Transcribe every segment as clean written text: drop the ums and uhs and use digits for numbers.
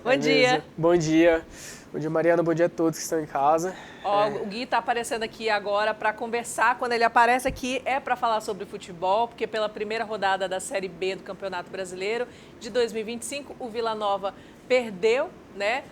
Bom dia. Bom dia. Bom dia, Mariana. Bom dia a todos que estão em casa. O Gui está aparecendo aqui agora para conversar. Quando ele aparece aqui é para falar sobre futebol, porque pela primeira rodada da Série B do Campeonato Brasileiro de 2025, o Vila Nova perdeu, né?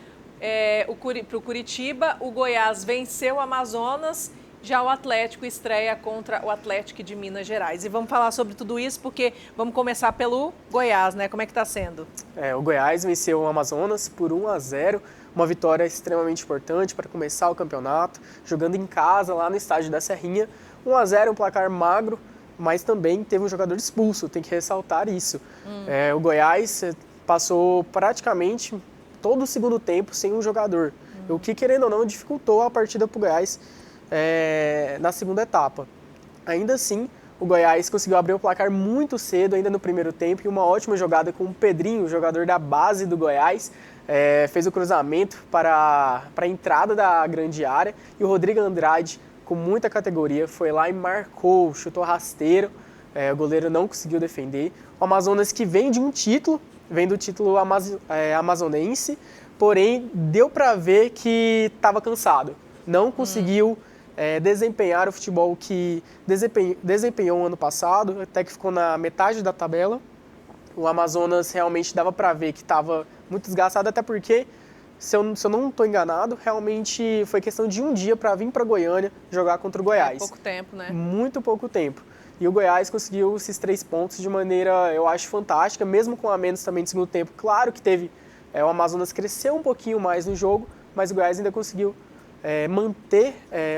Para o Curitiba, o Goiás venceu o Amazonas. Já o Atlético estreia contra o Atlético de Minas Gerais. E vamos falar sobre tudo isso porque vamos começar pelo Goiás, né? Como é que está sendo? O Goiás venceu o Amazonas por 1-0, uma vitória extremamente importante para começar o campeonato, jogando em casa lá no estádio da Serrinha. 1-0, um placar magro, mas também teve um jogador expulso, tem que ressaltar isso. O Goiás passou praticamente todo o segundo tempo sem um jogador, o que, querendo ou não, dificultou a partida para o Goiás na segunda etapa. Ainda assim, o Goiás conseguiu abrir o placar muito cedo, ainda no primeiro tempo, e uma ótima jogada com o Pedrinho, jogador da base do Goiás, fez o cruzamento para a entrada da grande área, e o Rodrigo Andrade, com muita categoria, foi lá e marcou, chutou rasteiro, o goleiro não conseguiu defender. O Amazonas, que vem de um título, vem do título amazonense, porém deu para ver que estava cansado, não conseguiu desempenhar o futebol que desempenhou ano passado, até que ficou na metade da tabela. O Amazonas realmente dava para ver que estava muito desgastado, até porque, se eu não estou enganado, realmente foi questão de um dia para vir para Goiânia jogar contra o Goiás. Pouco tempo, né? Muito pouco tempo. E o Goiás conseguiu esses 3 pontos de maneira, eu acho, fantástica, mesmo com a menos também de segundo tempo. Claro que teve, o Amazonas cresceu um pouquinho mais no jogo, mas o Goiás ainda conseguiu manter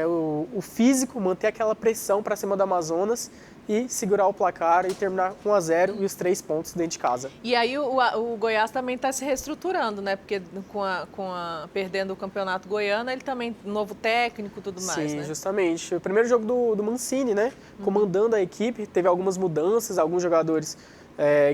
o físico, manter aquela pressão para cima do Amazonas e segurar o placar e terminar com 1-0 e os 3 pontos dentro de casa. E aí o Goiás também está se reestruturando, né? Porque perdendo o campeonato goiano, ele também, novo técnico e tudo mais, Sim, né? justamente. O primeiro jogo do Mancini, né? Comandando a equipe, teve algumas mudanças, alguns jogadores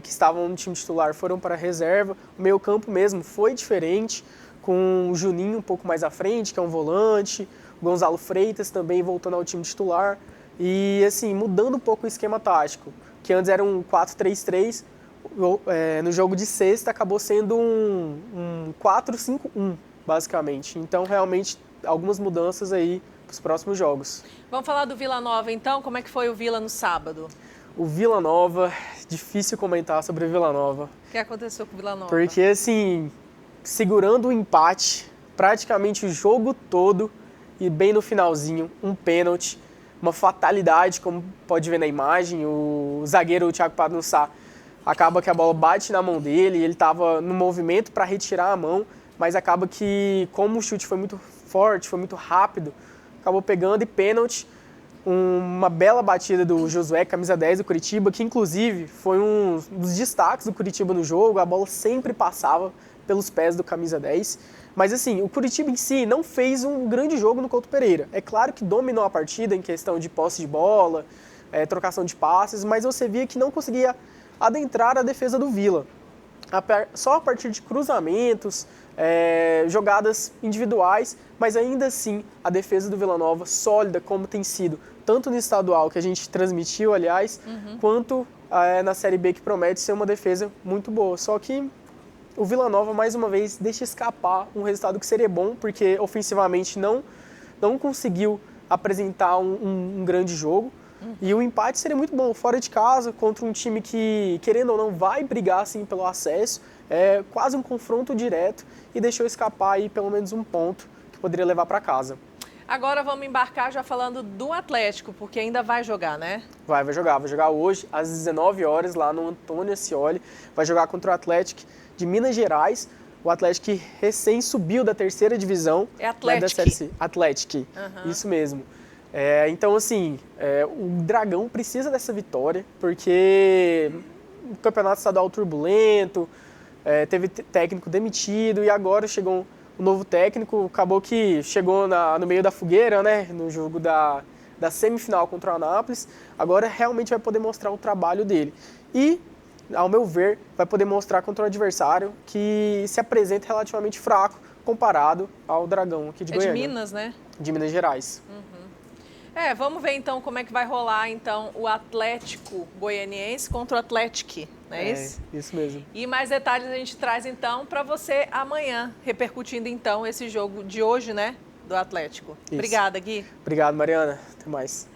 que estavam no time titular foram para a reserva. O meio-campo mesmo foi diferente, com o Juninho um pouco mais à frente, que é um volante, o Gonzalo Freitas também voltando ao time titular. E, assim, mudando um pouco o esquema tático, que antes era um 4-3-3, no jogo de sexta acabou sendo um 4-5-1, basicamente. Então, realmente, algumas mudanças aí para os próximos jogos. Vamos falar do Vila Nova, então? Como é que foi o Vila no sábado? O Vila Nova, difícil comentar sobre o Vila Nova. O que aconteceu com o Vila Nova? Porque, assim, segurando o empate praticamente o jogo todo e bem no finalzinho, um pênalti, uma fatalidade, como pode ver na imagem. O zagueiro, o Thiago Padunsá, acaba que a bola bate na mão dele, ele estava no movimento para retirar a mão, mas acaba que, como o chute foi muito forte, foi muito rápido, acabou pegando e pênalti. Uma bela batida do Josué, camisa 10 do Curitiba, que inclusive foi um dos destaques do Curitiba no jogo, a bola sempre passava pelos pés do camisa 10. Mas assim, o Curitiba em si não fez um grande jogo no Couto Pereira. É claro que dominou a partida em questão de posse de bola, trocação de passes, mas você via que não conseguia adentrar a defesa do Vila. Só a partir de cruzamentos, jogadas individuais, mas ainda assim a defesa do Vila Nova sólida, como tem sido, tanto no estadual, que a gente transmitiu, aliás, quanto na Série B, que promete ser uma defesa muito boa. Só que o Vila Nova, mais uma vez, deixa escapar um resultado que seria bom, porque ofensivamente não conseguiu apresentar um grande jogo. E o empate seria muito bom, fora de casa, contra um time que, querendo ou não, vai brigar assim, pelo acesso. É quase um confronto direto e deixou escapar aí pelo menos um ponto que poderia levar para casa. Agora vamos embarcar já falando do Atlético, porque ainda vai jogar, né? Vai jogar hoje às 19 horas lá no Antônio Ascioli. Vai jogar contra o Atlético de Minas Gerais, o Atlético que recém subiu da 3ª divisão. É Atlético. Da Série C. Atlético, isso mesmo. Então, assim, o Dragão precisa dessa vitória, porque o campeonato estadual turbulento, teve técnico demitido e agora chegou um novo técnico, acabou que chegou no meio da fogueira, né, no jogo da semifinal contra o Anápolis, agora realmente vai poder mostrar o trabalho dele. E, ao meu ver, vai poder mostrar contra um adversário que se apresenta relativamente fraco comparado ao Dragão aqui de Goiânia. De Minas, né? De Minas Gerais. Vamos ver então como é que vai rolar então o Atlético Goianiense contra o Atlético, não é isso? Isso mesmo. E mais detalhes a gente traz então para você amanhã, repercutindo então esse jogo de hoje, né, do Atlético. Isso. Obrigada, Gui. Obrigado, Mariana. Até mais.